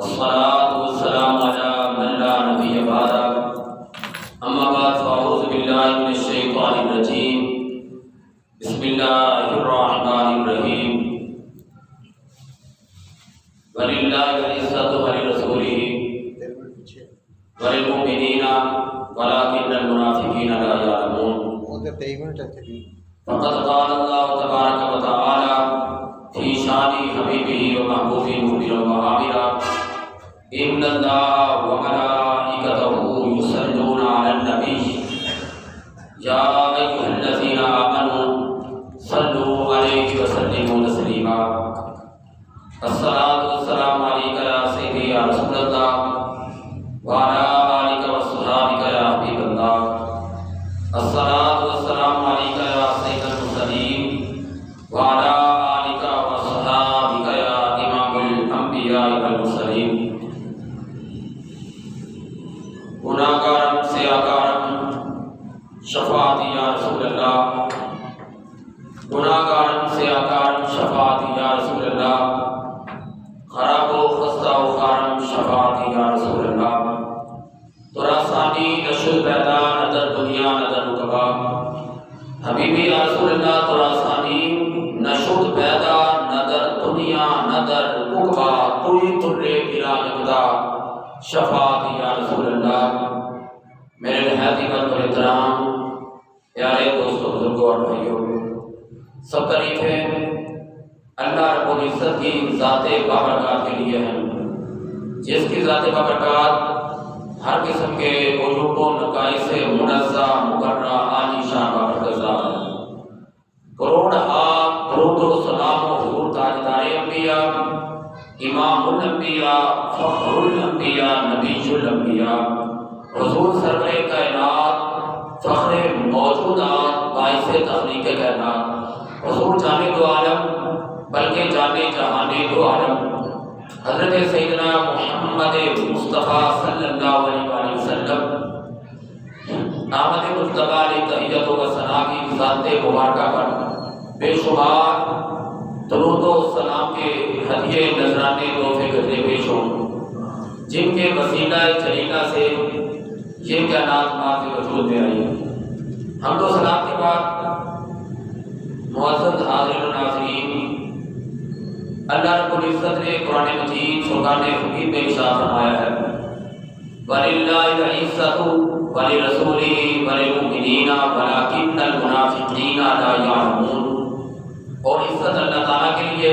والصلاة والسلام على من لا نبي بعده أما بعد فأعوذ بالله من الشيطان الرجيم بسم الله الرحمن الرحيم ولله العزة ولرسوله وللمؤمنين ولكن المنافقين لا يعلمون فقد قال الله تبارك وتعالى في شان حبيبه ومحبوبه مخبرا وعامرا إن الله وملائكته يصلون على النبي يا أيها الذين آمنوا صلوا عليه وسلموا تسليما الصلاة والسلام عليك يا سيدي يا رسول الله وعلى آلك وصحبك يا حبيب الله الصلاة والسلام عليك يا سيد المرسلين وعلى آلك وصحبك يا إمام الأنبياء والمرسلين گناہگارم سیاکارم شفاعتی یا رسول اللہ گناہگارم سیاکارم شفاعتی یا رسول اللہ خراب و خستہ و خارم شفاعتی یا رسول اللہ ترا ثانی نشد پیدا نظر دنیا نظر مقبا حبیبی یا رسول اللہ ترا ثانی نشد پیدا نظر دنیا نظر مقبا توی ترے گرا یکدا شفاعتی یا رسول اللہ میرے نہایتی قدر و احترام پیارے دوستوں بزرگوں اور بھائیوں سب تعریفیں اللہ رب العزت کی ذات بابرکات کے لیے ہیں جس کی ذات بابرکات ہر قسم کے عیوب و نقائص سے منزہ مقررہ عالی شان بابرکت ذات ہے کروڑ درود و سلام و حضور تاجدار انبیاء امام الانبیاء فخر الانبیاء نبی الانبیاء حضور سرور کائنات فخر موجودات باعث تخلیق کائنات حضور جانے دو عالم بلکہ جانے جہانے دو عالم حضرت سیدنا محمد مصطفیٰ صلی اللہ علیہ وسلم آمد مصطفیٰ علیہ تحیت و ثنا کی ذات مبارکہ پر بے شمار درود و سلام کے ہدیے نذرانے تحفے کرتے پیش ہوں جن کے وسیلہ جلیلہ سے یہ کائنات ماں سے وجود میں آئی حمد و سلام کے بعد معزز حاضرین و ناظرین اللہ رب العزت نے قرآن مجید فرقان حمید میں ارشاد فرمایا ہے وَلِلَّهِ الْعِزَّةُ وَلِرَسُولِهِ وَلِلْمُؤْمِنِينَ وَلَكِنَّ الْمُنَافِقِينَ لَا يَعْلَمُونَ اور عزت اللہ تعالیٰ کے لیے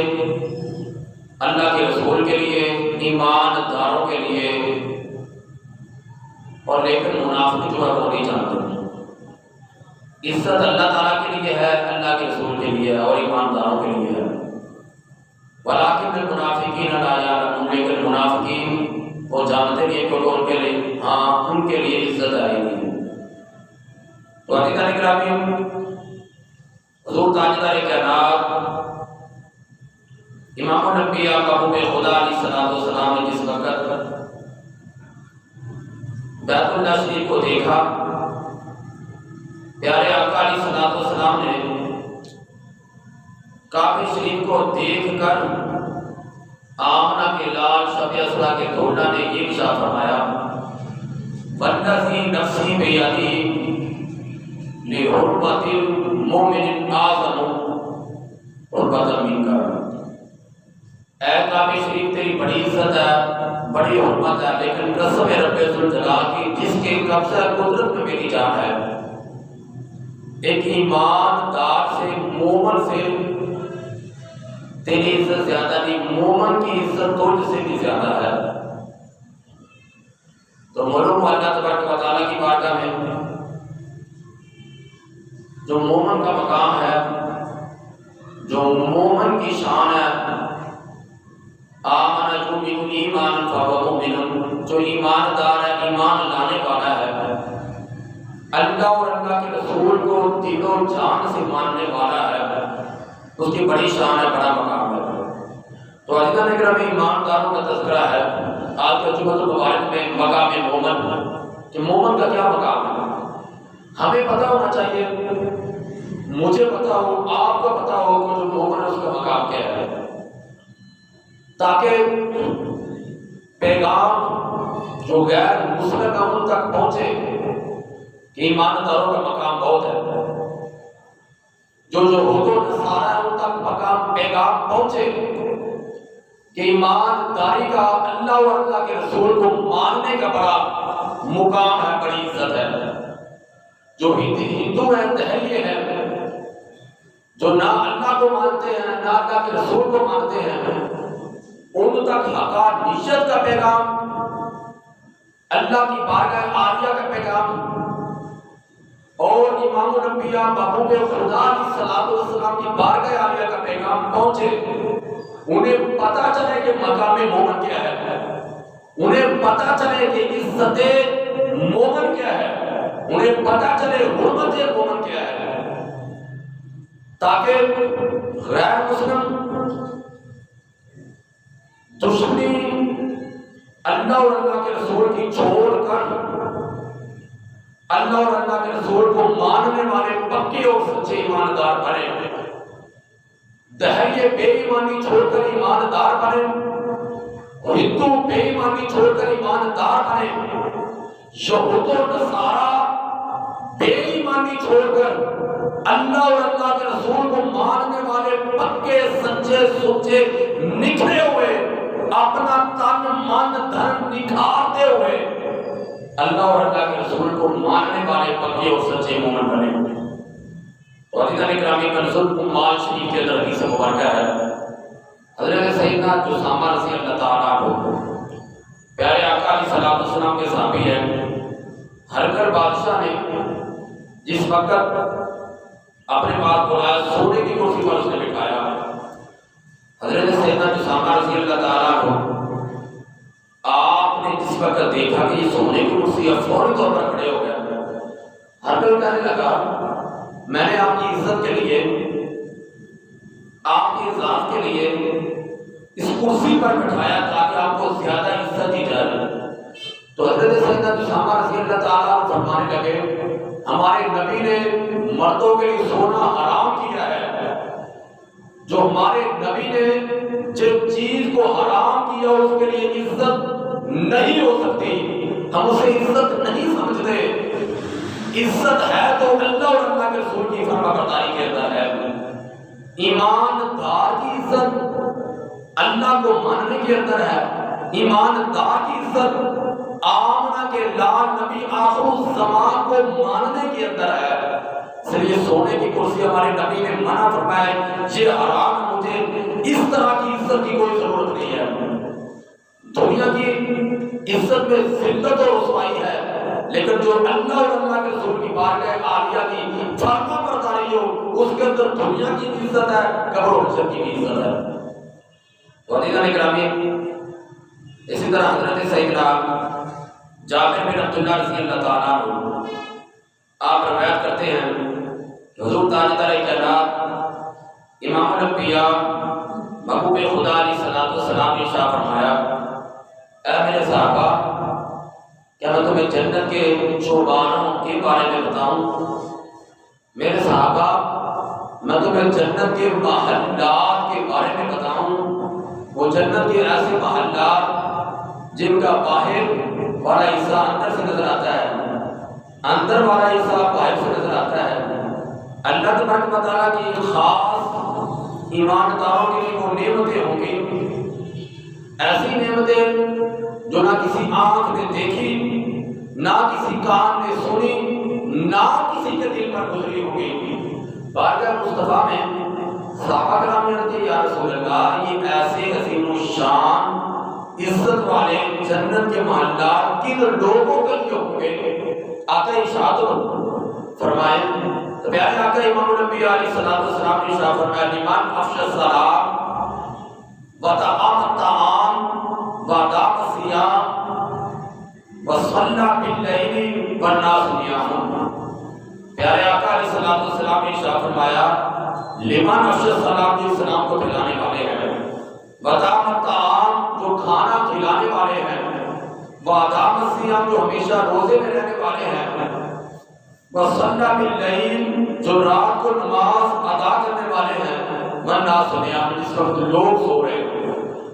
اللہ کے رسول کے لیے ایمانداروں کے لیے اور لیکن منافق جو ہے وہ نہیں جانتے عزت اللہ تعالیٰ کے لیے ہے اللہ کے رسول کے لیے اور ایمانداروں کے لیے ہے وَلَكِنَّ الْمُنَافِقِينَ لَا يَعْلَمُونَ لیکن منافقین وہ جانتے نہیں کہ ان کے لیے ان کے لیے عزت آئی نہیں تو عزیزان گرامی حضور تاجدار کائنات امام الانبیاء محبوب خدا علیہ السلام نے جس وقت بیت اللہ شریف کو دیکھا پیارے آقا علیہ السلام نے کعبہ شریف کو دیکھ کر آمنہ کے لال شب اسرا کے دولہ نے یہ ارشاد فرمایا والذی نفسی بیدی لحرمت المؤمن اعظم حرمت منک اے کعبہ شریف تیری بڑی عزت ہے بڑی حرمت ہے لیکن قسم رب ذوالجلال کی جس کے قبضہ قدرت میں میری جان ہے ایک ایماندار سے مومن سے تیری عزت زیادہ نہیں مومن کی عزت تجھ سے بھی زیادہ ہے تو معلوم اللہ تبارک و تعالیٰ کی بارگاہ میں جو مومن کا مقام ہے جو مومن کی شان ہے آمن جو ایمان فهو مؤمن جو ایماندار ہے ایمان لانے والا ہے اللہ اور اللہ کے رسول کو دل و جان سے ماننے والا ہے اس کی بڑی شان ہے بڑا مقام ہے تو عزیزان اکرام ایمانداروں کا تذکرہ ہے آج کے جمعۃ المبارک میں مقام مومن کہ مومن کا کیا مقام ہے ہمیں پتہ ہونا چاہیے مجھے پتا ہو آپ کو پتا ہو کہ جو مومن ہے اس کا مقام کیا ہے، تاکہ پیغام جو غیر مسلم ان تک پہنچے کہ ایمانداروں کا مقام بہت ہے، جو یہود و نصارہ ان تک پیغام پہنچے کہ ایمانداری کا اللہ اور اللہ کے رسول کو ماننے کا بڑا مقام ہے، بڑی عزت ہے۔ جو ہندو ہیں، دہلیے ہیں، جو نہ اللہ کو مانتے ہیں نہ اللہ کے رسول کو مانتے ہیں، ان تک حقانیت کا پیغام، اللہ کی بارگاہ عالیہ کا پیغام اور امام الانبیاء محبوب خدا علیہ الصلوۃ والسلام کی بارگاہ عالیہ کا پیغام پہنچے، انہیں پتہ چلے کہ مقام مومن کیا ہے، انہیں پتہ چلے کہ عزت مومن کیا ہے، انہیں پتہ چلے حرمت مومن کیا ہے، تاکہ غیر مسلم دشمنی اللہ اور اللہ کے رسول کی چھوڑ کر اللہ اور اللہ کے رسول کو ماننے والے پکے اور سچے ایماندار بنے، دہریے بے ایمانی چھوڑ کر ایماندار بنے، ہندو بے ایمانی چھوڑ کر ایماندار بنے، یہود و نصارہ بے ایمانی چھوڑ کر اللہ اور اللہ کے رسول کو ماننے والے پکے سچے سچے نکھرے ہوئے، اپنا تن من دھن نکھارتے ہوئے اللہ اور اللہ کے رسول کو ماننے والے پکے اور سچے مومن بنے۔ اور عزیزان گرامی، منظور امال شریف کے اندر حدیث مبارکہ ہے، حضرت سیدنا جسامہ رضی اللہ تعالیٰ عنہ پیارے آقا علیہ الصلوۃ والسلام کے صحابی ہیں، ہرکر بادشاہ نے جس وقت اپنے پاس بلایا، سونے کی کرسی پر اس نے بٹھایا، حضرت سیدنا جسامہ رضی اللہ تعالیٰ عنہ آپ نے جس وقت دیکھا کہ یہ سونے کی کرسی ہے، فوری طور پر کھڑے ہو گئے۔ ہر کوئی کہنے لگا، میں نے آپ کی عزت کے لیے، آپ کی اعزاز کے لیے اس کرسی پر بٹھایا تاکہ آپ کو زیادہ عزت دی جائے۔ تو حضرت سیدنا جسامہ رضی اللہ تعالیٰ عنہ فرمانے لگے، ہمارے نبی نے مردوں کے لیے سونا حرام کیا ہے، جو ہمارے نبی نے جس چیز کو حرام کیا اس کے لیے عزت نہیں ہو سکتی، ہم اسے عزت نہیں سمجھتے۔ عزت ہے تو اللہ اور اللہ کے رسول کی فرما برداری کے اندر ہے۔ ایماندار کی عزت اللہ کو ماننے کے اندر ہے، ایماندار کی عزت آمنہ کے لال نبی آخر الزمان کو ماننے کے اندر ہے۔ اس لیے سونے کی کرسی ہمارے نبی نے منع فرمایا، یہ حرام، مجھے اس طرح کی عزت کی کوئی ضرورت نہیں ہے۔ دنیا کی عزت میں ذلت اور رسوائی ہے، لیکن جو اللہ اور اللہ کے رسول کی بارگاہ عالیہ کی فرما برداری ہو، اس کے اندر دنیا کی بھی عزت ہے، قبر و حشر کی بھی عزت ہے۔ تو عزیزان گرامی، اسی طرح حضرت سیدنا جابر بن عبداللہ رضی اللہ تعالیٰ عنہ آپ روایت کرتے ہیں کہ حضور تاجدار کائنات امام الانبیاء محبوب خدا علیہ الصلوۃ والسلام نے ارشاد فرمایا، اے میرے صحابہ، کیا میں تمہیں جنت کے چوبانوں کے بارے میں بتاؤں؟ میرے صحابہ، میں تمہیں جنت کے محلات کے بارے میں بتاؤں؟ وہ جنت کے ایسے محلات جن کا باہر والا حصہ اندر سے نظر آتا ہے، اندر والا حصہ باہر سے نظر آتا ہے۔ اللہ تبارک و تعالیٰ کی خاص ایمانداروں کے لیے وہ نعمتیں ہوں گی، ایسی نعمتیں جو نہ کسی آنکھ نے دیکھی، نہ کسی کان نے سنی، نہ کسی کے دل پر گزری ہوگی۔ بارگاہ مصطفیٰ میں صحابہ کرام نے کہا، یا رسول اللہ، یہ ایسے عظیم الشان عزت والے جنت کے محلات کن لوگوں کے لیے ہوں گے؟ آقا ارشاد فرمائے، تو پیارے آقا امام الانبیاء علیہ الصلوۃ والسلام نے ارشاد فرمایا، لمن افشى السلام وطعم الطعام وادام الصيام وصلى بالليل والناس نيام۔ پیارے آقا علیہ الصلوۃ والسلام نے ارشاد فرمایا، لمن افشى السلام، جو سلام کو پھیلانے والے ہیں، وطعم الطعام، جو کھانا کھلانے والے ہیں، وادام الصيام، جو ہمیشہ روزے میں رہنے والے ہیں، وصلى بالليل، جو رات کو نماز ادا کرنے والے ہیں، والناس نيام، جس وقت لوگ سو رہے ہیں۔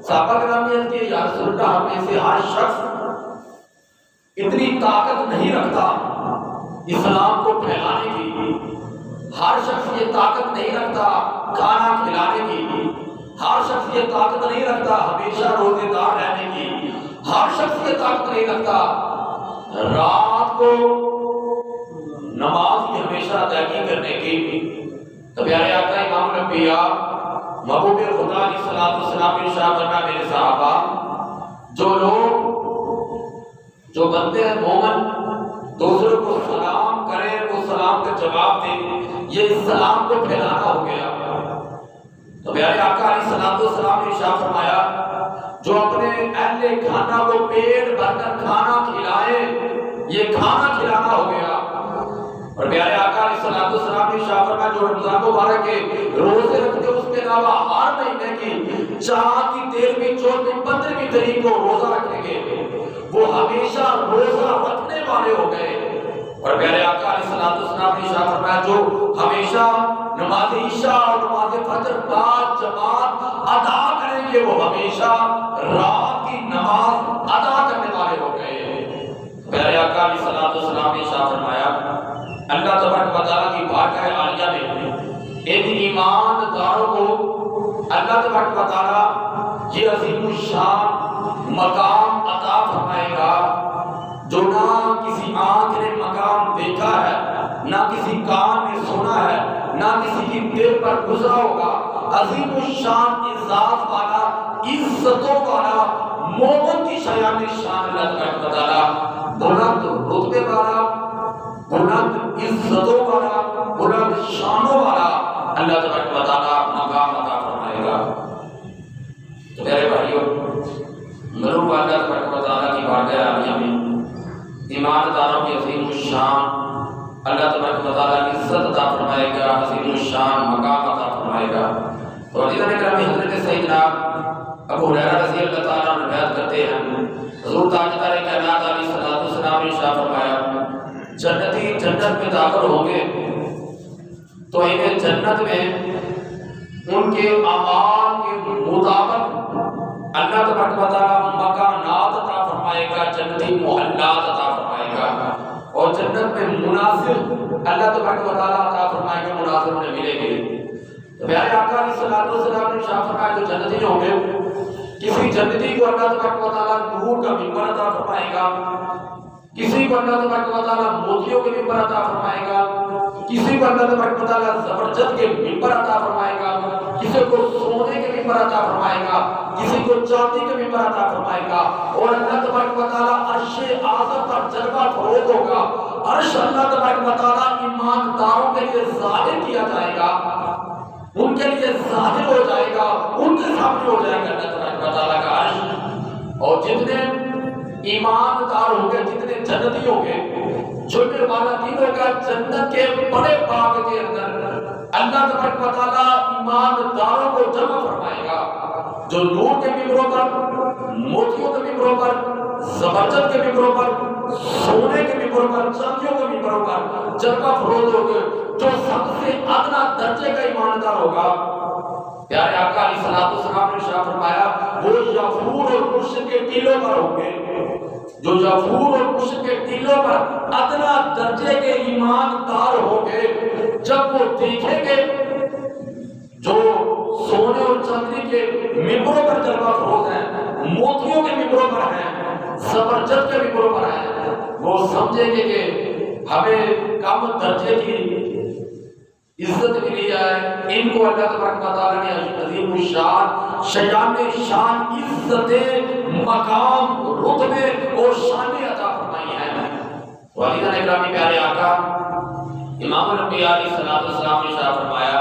صحابہ کرام نے عرض کیا یا رسول اللہ ہم میں سے ہر شخص اتنی طاقت نہیں رکھتا اسلام کو پھیلانے کی، ہر شخص یہ طاقت نہیں رکھتا کھانا کھلانے کی، ہر شخص یہ طاقت نہیں رکھتا ہمیشہ روزے دار رہنے کی، ہر شخص یہ طاقت نہیں رکھتا رات کو نماز کی ہمیشہ ادائیگی کرنے کی۔ تو پیارے آقا امام الانبیاء محبوب خدا علیہ الصلوۃ والسلام ارشاد فرمایا میرے صحابہ جو لوگ جو بندے ہیں مومن دوسروں کو سلام کریں وہ سلام کا جواب دیں، یہ سلام کو پھیلانا ہو گیا۔ تو پیارے آقا علیہ الصلوۃ والسلام نے ارشاد فرمایا جو اپنے اہل کھانا کو پیٹ بھر کر کھانا کھلائے یہ کھانا کھلانا ہو گیا۔ اور پیارے آقا علیہ الصلوۃ والسلام نے ارشاد فرمایا جو رمضان مبارک کے روزے رکھتے اس کے علاوہ ہر مہینے کی چاند کی 13ویں 14ویں 15ویں تاریخ کو روزہ رکھیں گے وہ ہمیشہ روزہ رکھنے والے ہو گئے۔ اور پیارے آقا علیہ الصلوۃ والسلام نے ارشاد فرمایا جو ہمیشہ نماز عشاء اور نماز فجر بعد جماعت ادا کریں گے وہ ہمیشہ رات کی نماز ادا کرنے والے ہو گئے۔ پیارے آقا علیہ الصلوۃ والسلام نے ارشاد فرمایا اللہ تبارک و تعالیٰ کی بارگاہ عالیہ میں ان ایمانداروں کو اللہ تبارک و تعالیٰ یہ عظیم الشان مقام عطا فرمائے گا جو نہ کسی آنکھ نے مقام دیکھا ہے نہ کسی کان نے سنا ہے نہ کسی کی دل پر گزرا ہوگا۔ عظیم الشان اعزاز والا عزتوں والا مومن کی شایان شان اللہ تبارک و تعالیٰ بلند رتبے والا بلند عزتوں والا بلند شانوں والا اللہ تبارک و تعالیٰ مقام عطا فرمائے گا۔ تو میرے بھائیوں ضرور اللہ تبارک و تعالیٰ کی بارگاہ عالیہ میں ایمانداروں کی عظیم الشان اللہ تبارک و تعالیٰ کی عزت عطا فرمائے گا، عظیم الشان مقام عطا فرمائے گا۔ تو عزیزان اکرامی حضرت سیدنا ابو ہریرہ رضی اللہ تعالیٰ عنہ روایت کرتے ہیں حضور تاجدار کائنات علیہ الصلوۃ والسلام نے ارشاد فرمایا جنتی جنت میں داخل ہوں گے تو انہیں جنت میں ان کے اعمال کے مطابق اللہ تبارک و تعالیٰ مکانات عطا فرمائے گا، جنتی محلات عطا فرمائے گا، اور جنت میں مناظر اللہ تبارک و تعالیٰ عطا فرمائے گا، مناظر انہیں ملیں گے۔ تو پیارے آقا علیہ الصلوۃ والسلام نے ارشاد فرمایا جو جنتی ہوں گے کسی جنتی کو اللہ تبارک و تعالیٰ نور کا منبر عطا فرمائے گا، کسی کو اللہ تبارک و تعالیٰ موتیوں کے منبر عطا فرمائے گا، کسی کو اللہ تبارک و تعالیٰ زبرجد کے منبر عطا فرمائے گا، کسی کو سونے کے منبر عطا فرمائے گا، کسی کو چاندی کے منبر عطا فرمائے گا، اور اللہ تبارک و تعالیٰ عرش اعظم پر جلوہ فروز ہوگا۔ عرش اللہ تبارک و تعالیٰ ایمانداروں کے لیے ظاہر کیا جائے گا، ان کے لیے ظاہر ہو جائے گا، ان کے سامنے ہو جائے گا اللہ تبارک و تعالیٰ کا عرش۔ اور جتنے ایماندار ہوں گے جتنے جنتی ہوں گے جھوٹے والا دین ہوگا جنت کے بڑے باغ کے اندر اللہ تبارک و تعالیٰ ایمانداروں کو جمع فرمائے گا جو نور کے ممبروں پر موتیوں کے ممبروں پر زبرجد کے ممبروں پر سونے کے ممبروں پر چاندیوں کے ممبروں پر جلوہ فروز ہوگے جو سب سے ادنا درجے کا ایماندار ہوگا۔ پیارے آقا علیہ الصلوۃ والسلام نے ارشاد فرمایا وہ یغفور اور مشرک کے دلوں پر ہوں گے جو یغفور اور مشرک کے دلوں پر ادنا درجے کے ایماندار ہوں گے جب وہ دیکھیں گے جو سونے اور چاندی کے ممبروں پر جلوہ فروز ہیں، موتیوں کے ممبروں پر ہیں، زبرجد کے ممبروں پر ہیں، وہ سمجھیں گے کہ ہمیں کم درجے کی عزت ملی ہے، ان کو اللہ تبارک و تعالیٰ نے عظیم الشان شیان شان عزتیں مقام رتبے اور شانیں عطا فرمائی ہیں۔ والدین اکرامی پیارے آقا امام الانبیاء علیہ الصلوۃ والسلام نے ارشاد فرمایا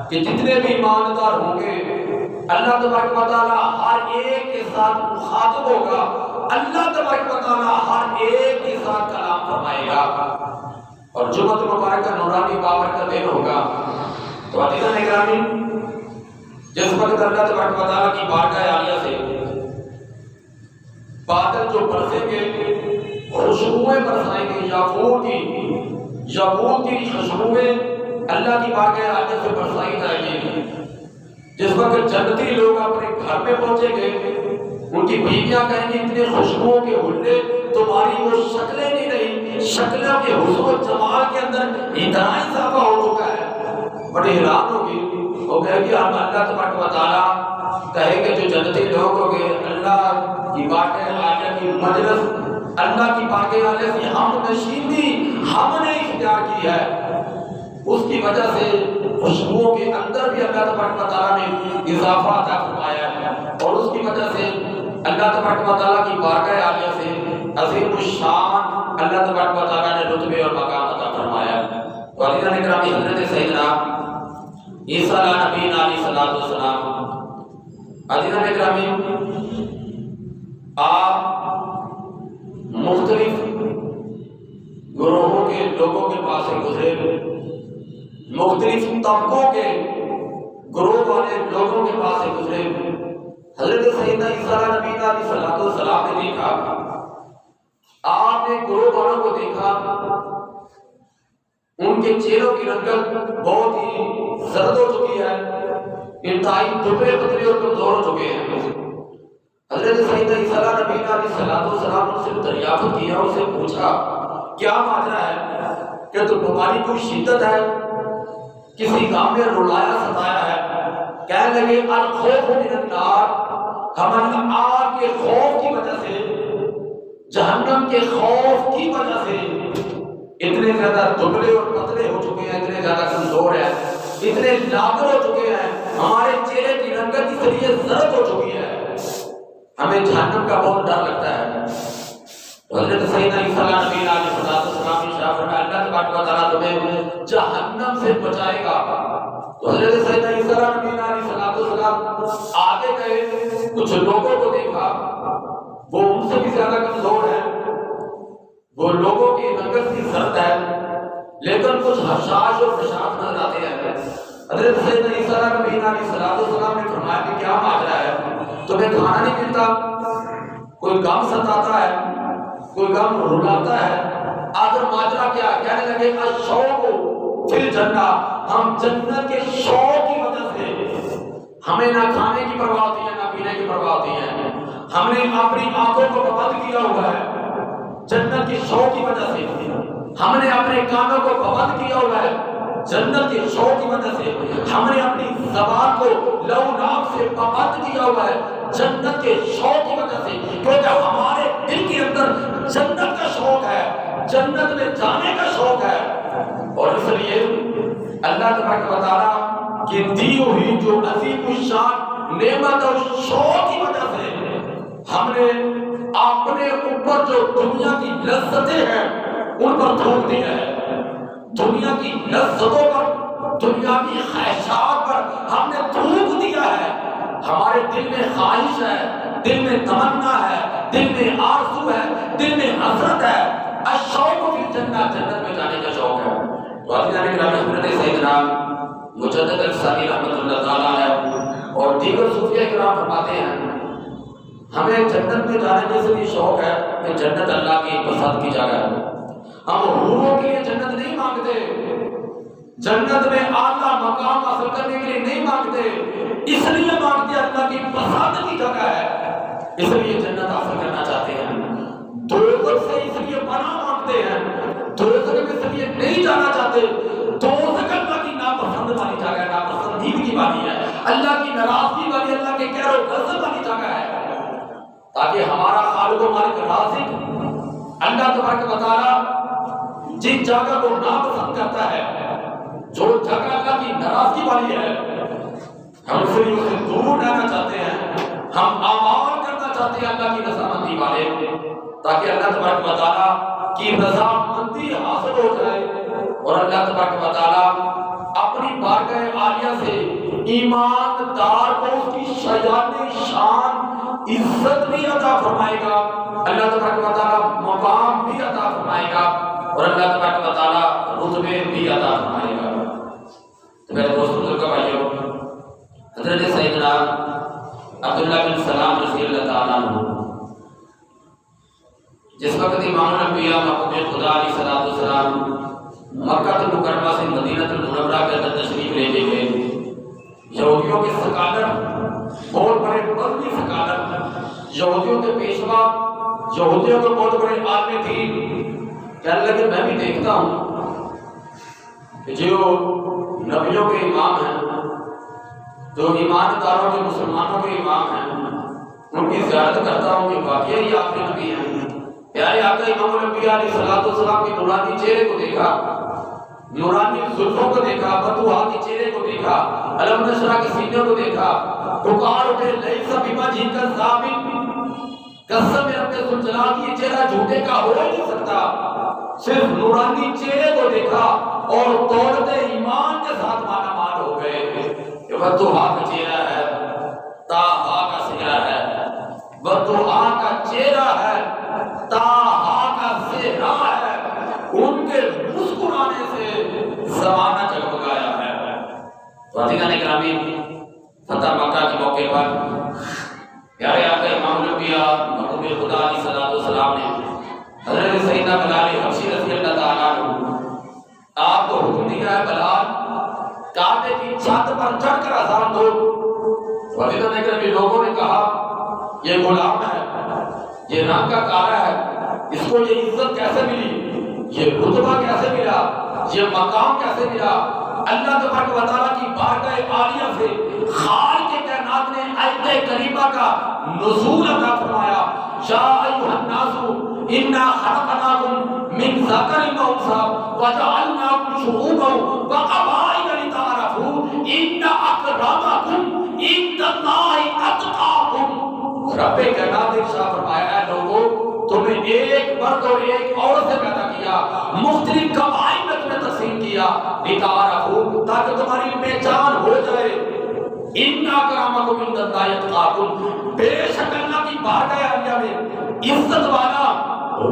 کہ جتنے بھی ایماندار ہوں گے اللہ تبارک و تعالیٰ ہر ایک کے ساتھ مخاطب ہوگا، اللہ تبارک و تعالیٰ ہر ایک کے ساتھ کلام فرمائے گا، اور جمعۃ المبارکہ نورانی بابر کا دن ہوگا۔ تو عزیزان اکرامی جس وقت اللہ تبارک و تعالیٰ کی بارگاہ عالیہ سے بادل جو برسیں گے خوشبوئیں برسائیں گے، یاقوت کی خوشبوئیں اللہ کی بارگاہ عالیہ سے برسائی جائیں گی، جس وقت جنتی لوگ اپنے گھر میں پہنچے گے ان کی بیویاں کہیں گی اتنے خوشبوؤں کے حلے تمہاری وہ شکلیں نہیں رہی، شکلوں کے حسن و جمال کے اندر اتنا اضافہ ہو چکا ہے، بڑے حیران ہوگی۔ وہ کہے گی ہم اللہ تبارک و تعالیٰ کہے کہ جو جنتی لوگ ہو گئے اللہ کی بارگاہ عالیہ کی مجلس، اللہ کی بارگاہ عالیہ کی ہم نشینی ہم نے اختیار کی ہے، اس کی وجہ سے خوشبوؤں کے اندر بھی اللہ تبارک و تعالیٰ نے اضافہ عطا فرمایا ہے، اور اس کی وجہ سے اللہ تبارک و تعالیٰ کی بارگاہ عالیہ سے عظیم الشان اللہ تبارک و تعالیٰ نے رتبے اور مقام عطا فرمایا ہے۔ تو عزیزان اکرامی، حضرت سیدنا عیسیٰ نبی علیہ السلام، عزیزان اکرامی، آپ مختلف گروہوں کے لوگوں کے پاس سے گزرے، مختلف طبقوں کے گروہ والے لوگوں کے پاس سے گزرے۔ حضرت سیدنا عیسیٰ نبی علیہ السلام نے دیکھا، آپ نے گروہ والوں کو دیکھا، ان کے چہروں کی رنگت بہت ہی زرد ہو چکی ہے، انتہائی دبلے پتلے اور کمزور ہو چکے ہیں۔ حضرت سیدنا عیسیٰ نبی علیہ السلام نے سے دریافت کیا، اسے پوچھا کیا ماجرا ہے، کہ تمہاری کوئی شدت ہے، کسی کام میں رلایا ستایا ہے؟ کہنے لگے الخوف من النار، ہم آگ کے خوف کی وجہ سے، جہنم کے خوف کی وجہ سے اتنے زیادہ دبلے اور پتلے ہو چکے ہیں، اتنے زیادہ کمزور ہیں، اتنے لاغر ہو چکے ہیں، ہمارے چہرے کی رنگت اس لیے زرد ہو چکی ہے، ہمیں جہنم کا بہت ڈر لگتا ہے۔ حضرت سیدنا عیسیٰ نبی علیہ السلام نے ارشاد فرمایا اللہ تبارک و تعالیٰ تمہیں جہنم سے بچائے گا۔ تو حضرت سیدنا عیسیٰ نبی علیہ السلام آگے گئے، کچھ لوگوں کو دیکھا، وہ ان سے بھی زیادہ کمزور ہیں، وہ لوگوں کی رنگت بھی زرد ہے، لیکن کچھ حشاش اور نشاط نظر آتے ہیں۔ حضرت سیدنا عیسیٰ نبی علیہ السلام نے فرمایا کہ کیا ماجرا ہے، تمہیں کھانا نہیں ملتا، کوئی غم ستاتا ہے، کوئی غم رلاتا ہے، آخر ماجرا کیا؟ کہنے لگے الشوق فی الجنہ، ہم جنت کے شوق کی وجہ سے ہمیں نہ کھانے کی پرواہ ہوتی ہے نہ پینے کی پرواہ ہوتی ہے، ہم نے اپنی آنکھوں کو پابند کیا ہوا ہے جنت کے شوق کی وجہ سے، ہم نے اپنے کانوں کو پابند کیا ہوا ہے جنت کے شوق کی وجہ سے، ہم نے اپنی زبان کو لو ناب سے پابند کیا ہوا ہے جنت کے شوق کی وجہ سے، کیونکہ ہمارے دل کے اندر جنت کا شوق ہے، جنت میں جانے کا شوق ہے، اور اس لیے اللہ تبارک و تعالیٰ کی دی ہوئی جو عظیم الشان نعمت اور شوق کی وجہ سے ہم نے اپنے اوپر جو دنیا کی لذتیں ہیں ان پر تھوک دیا ہے، دنیا کی لذتوں پر، دنیا کی خواہشات پر ہم نے تھوک دیا ہے، ہمارے دل میں خواہش ہے، دل میں تمنا ہے، دل میں آرزو ہے، دل میں حسرت ہے، الشوق فی الجنہ، جنت میں جانے کا شوق ہے۔ تو عزیزان اکرامی، حضرت سیدنا مجدد الثانی رحمۃ اللہ تعالیٰ علیہ اور دیگر صوفیہ کرام فرماتے ہیں ہمیں جنت میں جانے کے لیے شوق ہے کہ جنت اللہ کی پسند کی جگہ ہے، ہم حوروں کے لیے جنت نہیں مانگتے، جنت میں اعلیٰ مقام حاصل کرنے کے لیے نہیں مانگتے، اس لیے مانگتے اللہ کی پسند کی جگہ ہے، اس لیے جنت حاصل کرنا چاہتے ہیں، دوزخ سے اس لیے پناہ مانگتے ہیں، دوزخ میں اس لیے نہیں جانا چاہتے، دوزخ اللہ کی ناپسند والی جگہ ہے، ناپسندیدگی والی ہے، اللہ کی ناراضگی والی، اللہ کے قہر و غضب والی جگہ ہے، تاکہ ہمارا خالق و مالک رازق اللہ تبارک و تعالیٰ جن جگہ کو ناپسند کرتا ہے، جو جگہ اللہ کی ناراضگی والی ہے، ہم اس سے دور رہنا چاہتے ہیں، ہم اعمال کرنا چاہتے ہیں اللہ کی رضامندی والے، تاکہ اللہ تبارک و تعالیٰ کی رضامندی حاصل ہو جائے اور اللہ تبارک و تعالیٰ اپنی بارگاہ عالیہ سے ایماندار کو اس کی شایان شان عزت بھی عطا فرمائے گا، اللہ تبارک و تعالیٰ مقام بھی عطا فرمائے گا اور اللہ تبارک و تعالیٰ رتبے بھی عطا فرمائے گا۔ تو میرے دوستوں بزرگوں بھائیوں، حضرت سیدنا عبداللہ بن سلام رضی اللہ تعالیٰ عنہ جس وقت امام الانبیاء محبوب خدا علیہ السلام مکہ المکرمہ سے مدینہ المنورہ کے اندر تشریف لے کے گئے، یہودیوں کے سکالر، بہت بڑے مذہبی سکالر، یہودیوں کے پیشوا، یہودیوں کے بہت بڑے عالم تھے، کہنے لگے میں بھی دیکھتا ہوں کہ جو نبیوں کے امام ہیں، جو ایمانداروں کے مسلمانوں کے امام ہیں، ان کی زیارت کرتا ہوں کہ واقعی یہ آخری نبی ہیں۔ پیارے آقا امام الانبیاء علیہ السلام کے نورانی چہرے کو دیکھا، نورانی زلفوں کو دیکھا، بطوحا کے چہرے کو دیکھا، علم نشرہ کے سینے کو دیکھا، پکار اٹھے لیس بوجہ کذاب، قسم رب ذوالجلال کی چہرہ جھوٹے کا ہو ہی نہیں سکتا، صرف نورانی چہرے کو دیکھا اور دولت ایمان کے ساتھ مالا مال ہو گئے۔ یہ بطوحا کا چہرہ ہے، طٰہٰ کا چہرہ ہے، بطوحا کا چہرہ ہے، طٰہٰ کا چہرہ ہے، ان کے مسکرانے سے زمانہ جگمگایا ہے۔ تو عزیزان گرامی، فتح مکہ کے موقع پر پیارے آقا امام الانبیاء محبوب خدا علیہ السلام نے حضرت سیدنا بلال حبشی رضی اللہ تعالیٰ عنہ آپ کو حکم دیا ہے بلال کعبے کی چھت پر چڑھ کر اذان دو۔ عزیزان گرامی، لوگوں نے کہا یہ غلام ہے، یہ رنگ کا کارا ہے، اس کو یہ عزت کیسے ملی، یہ رتبہ کیسے ملا، یہ مقام کیسے ملا؟ اللہ تبارک و تعالیٰ کی بارگاہ عالیہ سے خالق کائنات نے آیت کریمہ کا نزول عطا فرمایا، یا ایھا الناس انا خلقناکم من ذکر و انثی وجعلناکم شعوبا وقبائل لتعارفوا ان اکرمکم عند اللہ اتقاکم۔ رب کائنات نے ارشاد فرمایا ہے لوگوں، تمہیں ایک مرد اور ایک عورت سے پیدا کیا، مختلف قبائل میں تمہیں تقسیم کیا، لتعارفوا تاکہ تمہاری پہچان ہو جائے، ان اکرمکم عند اللہ اتقاکم، بے شک اللہ کی بارگاہ عالیہ میں عزت والا،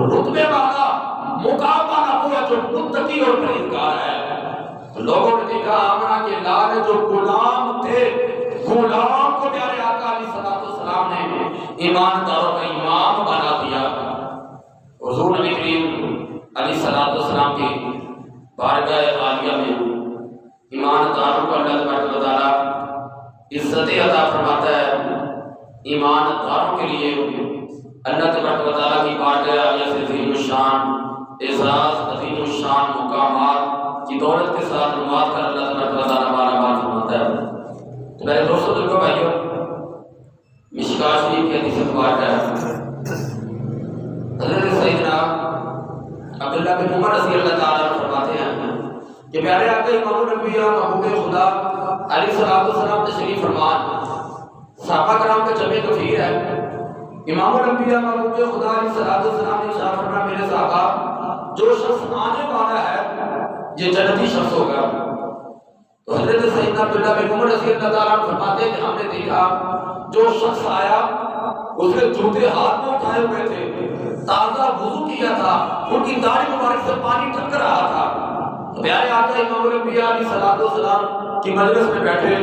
رتبے والا، مقام والا وہ ہے جو متقی اور پرہیزگار ہے۔ لوگوں نے دیکھا آمنہ کے لال جو غلام تھے، غلام کو پیارے آقا علیہ السلام نے ایمانداروں کا امام بنا دیا۔ حضور نبی کریم علیہ السلام کی بارگاہ عالیہ میں ایمانداروں کو اللہ تبارک و تعالیٰ عزت عطا فرماتا ہے۔ ایمانداروں کے لیے اللہ تبارک و تعالیٰ کی بارگاہ عالیہ سے عظیم الشان اعزاز، عظیم الشان مقامات کی دولت کے ساتھ نواز کر اللہ تبارک و تعالیٰ مالا مال فرماتا ہے۔ تو میرے دوستوں دل کو بھائیوں، مشکاہ شریف کی حدیث مبارکہ ہے، حضرت سیدنا عبداللہ بن عمر رضی اللہ تعالیٰ عنہ فرماتے ہیں کہ پیارے آقا امام الانبیاء محبوب خدا علیہ السلام تشریف فرمان، صحابہ کرام کا جمع کثیر ہے، امام الانبیاء محبوب خدا علیہ السلام نے ارشاد فرمایا میرے صحابہ جو شخص آنے والا ہے یہ جنتی شخص ہوگا۔ تو حضرت سیدنا عبداللہ بن عمر رضی اللہ تعالیٰ عنہ فرماتے ہیں کہ ہم نے دیکھا جو شخص آیا اس کے جوتے ہاتھ میں اٹھائے ہوئے تھے، تازہ وضو کیا تھا، ان کی داڑھی مبارک سے پانی ٹپک رہا تھا۔ تو پیارے آقا امام الانبیاء علیہ السلام کی مجلس میں بیٹھے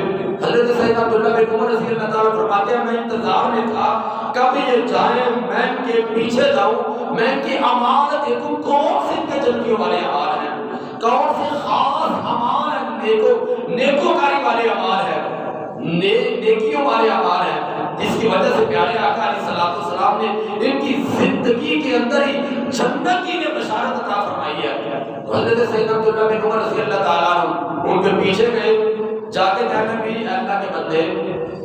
حضرت سیدنا عبداللہ بن عمر رضی اللہ تعالیٰ فرماتے ہیں میں انتظار میں تھا کب یہ جائیں میں ان کے پیچھے جاؤں، میں ان کی اعمال دیکھوں کون سے ان کے جنتیوں والے اعمال ہیں، کون سے خاص اعمال ہیں، نیکوکاری والے اعمال ہیں، نیکیوں والے اعمال ہیں، جس کی وجہ سے پیارے آقا علیہ السلام نے ان کی زندگی کے اندر ہی جنت کی بشارت عطا فرمائی ہے۔ تو حضرت سیدنا عبداللہ بن عمر رضی اللہ تعالیٰ عنہ ان کے پیچھے گئے، جا کے کہنے بھی اللہ کے بندے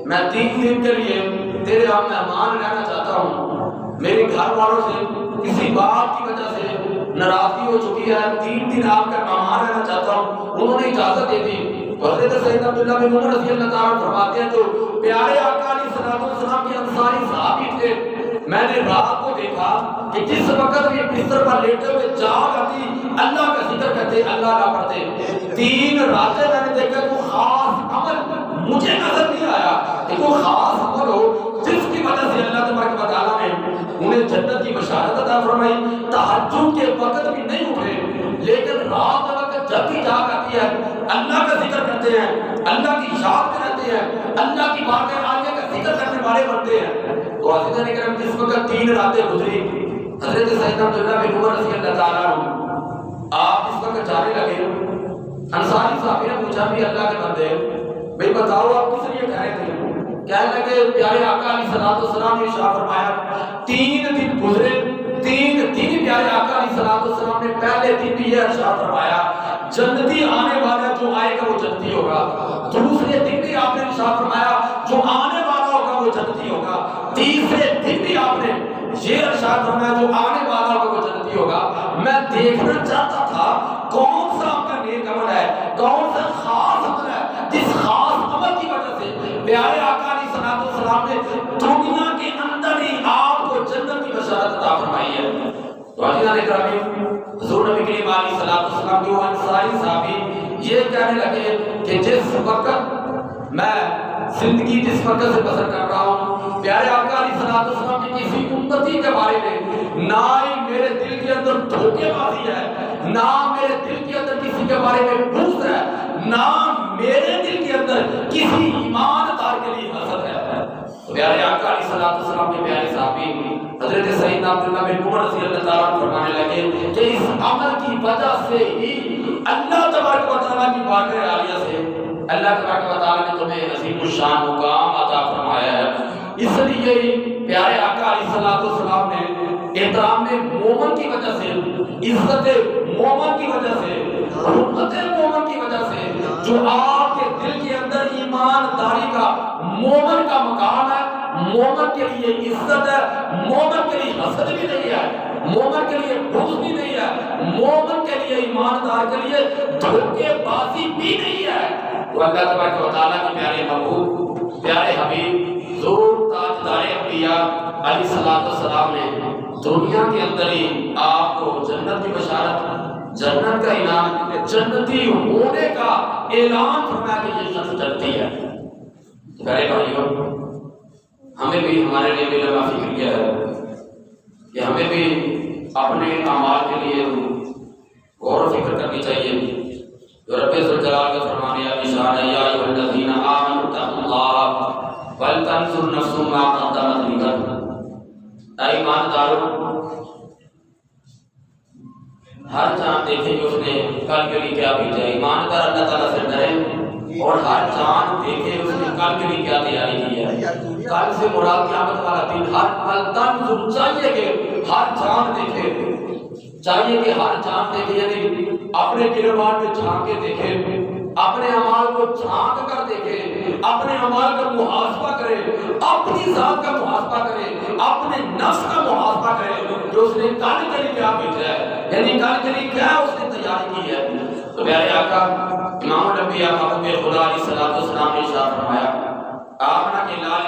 میں 3 دن کے لیے تیرے ہم مہمان رہنا چاہتا ہوں، میرے گھر والوں سے کسی بات کی وجہ سے ناراضگی ہو چکی ہے، 3 دن آپ کا مہمان رہنا چاہتا ہوں۔ انہوں نے اجازت دے دی۔ حضرت سیدنا عبداللہ بن عمر رضی اللہ تعالیٰ فرماتے ہیں جو پیارے آقا علیہ السلام کے انصاری صحابی تھے، میں نے رات کو دیکھا کہ جس وقت یہ بستر پر لیٹے ہوئے جاگ آتی اللہ کا ذکر کرتے، اللہ کا پڑھتے، 3 راتیں میں نے دیکھا کوئی خاص عمل مجھے نظر نہیں آیا کہ کوئی خاص عمل ہو جس کی وجہ سے اللہ تبارک و تعالیٰ نے انہیں جنت کی بشارت عطا فرمائی۔ تہجد کے وقت بھی نہیں اٹھے، لیکن رات کے وقت جب بھی جاگ آتی ہے اللہ کا ذکر کرتے ہیں، اللہ کی یاد میں رہتے ہیں، اللہ کی بارگاہ عالیہ کا ذکر کرنے والے بنتے ہیں۔ تو عزیزان کرام جس وقت 3 راتیں گزری، حضرت سیدنا عبداللہ بن عمر رضی اللہ تعالیٰ عنہ آپ اس وقت جانے لگے، انصاری صحابی نے پوچھا بھی اللہ کے بندے بھئی بتاؤ آپ کس لیے ٹھہرے تھے؟ کہنے لگے پیارے آقا علیہ الصلوۃ والسلام نے ارشاد فرمایا 3 دن گزرے، 3 دن پیارے آقا علیہ الصلوۃ والسلام نے پہلے دن بھی یہ ارشاد فرمایا جنتی آنے والا جو آئے گا وہ جنتی ہوگا، دوسرے دن بھی آپ نے ارشاد فرمایا جو آنے والا ہوگا وہ جنتی ہوگا، تیسرے دن بھی آپ نے یہ ارشاد فرمایا جو آنے والا ہوگا وہ جنتی ہوگا۔ میں دیکھنا چاہتا تھا کون سا آپ کا نیک عمل ہے، کون سا خاص عمل ہے جس خاص عمل کی وجہ سے پیارے آقا علیہ الصلوۃ والسلام نے دنیا کے اندر ہی آپ کو جنت کی بشارت عطا فرمائی ہے۔ تو عزیزان گرامی، حضور نبی کریم علیہ الصلوۃ والسلام کے وہ انصاری صحابی یہ کہنے لگے کہ جس وقت میں زندگی جس وقت سے بسر کر رہا ہوں پیارے آقا علیہ الصلوۃ والسلام کی کسی امتی کے بارے میں نہ ہی میرے دل کے اندر دھوکے بازی ہے، نہ میرے دل کے اندر کسی کے بارے میں بغض ہے، نہ میرے دل کے اندر کسی ایماندار کے لیے حسد ہے۔ پیارے آقا علیہ الصلوۃ والسلام کے پیارے صحابی حضرت سیدنا عبداللہ بن عمر رضی اللہ تعالیٰ عنہ فرمانے لگے کہ اس عمل کی وجہ سے ہی اللہ تبارک و تعالیٰ کی بارگاہ عالیہ سے اللہ تبارک و تعالیٰ نے تمہیں عظیم الشان مقام عطا فرمایا ہے۔ اس لیے پیارے آقا علیہ الصلوۃ والسلام نے احترام مومن کی وجہ سے، عزت مومن کی وجہ سے، حرمت مومن کی وجہ سے جو آپ کے دل کے اندر ایمانداری کا مومن کا مقام ہے، مومن کے لیے عزت ہے، مومن کے لیے حسد بھی نہیں ہے، مومن کے لیے بغض بھی نہیں ہے، مومن کے لیے ایماندار کے لیے دھوکے بازی بھی نہیں ہے۔ تو اللہ تبارک و تعالیٰ کے پیارے محبوب، پیارے حبیب، حضور تاجدار انبیاء علیہ الصلوۃ والسلام نے دنیا کے اندر ہی آپ کو جنت کی بشارت، جنت کا انعام، جنتی ہونے کا اعلان فرمایا کہ یہ شخص جنتی ہے۔ پیارے بھائیوں، ہمیں بھی ہمارے لیے بھی لمحہ فکر کیا ہے کہ ہمیں بھی اپنے اعمال کے لیے غور و فکر کرنی چاہیے۔ جو رب ذوالجلال کا فرمان یا نشان ہے یا ایھا الذین آمنوا اتقوا اللہ ولتنظر نفس ما قدمت لغد۔ اے ایمانداروں، ہر جان دیکھے کہ اس نے کل کے لیے کیا بھیجا ہے۔ ایماندار اللہ تعالیٰ سے ڈرے اور ہر جان دیکھے اس نے کل کے لیے کیا تیاری کی ہے۔ کل سے مراد قیامت والا دن، ہر تنظر چاہیے کہ ہر جان دیکھے، چاہیے کہ ہر جان دیکھے، یعنی اپنے گریبان میں جھانک کے دیکھے، اپنے اعمال کو جھانک کر دیکھے، اپنے اعمال کا محاسبہ کرے، اپنی ذات کا محاسبہ کرے، اپنے نفس کا محاسبہ کرے کہ اس نے کل کے لیے کیا بھیجا ہے، یعنی کل کے لیے کیا اس نے تیاری کی ہے۔ تو پیارے آقا امام الانبیاء محبوب خدا علیہ الصلوۃ والسلام نے ارشاد فرمایا، آمنہ کے لال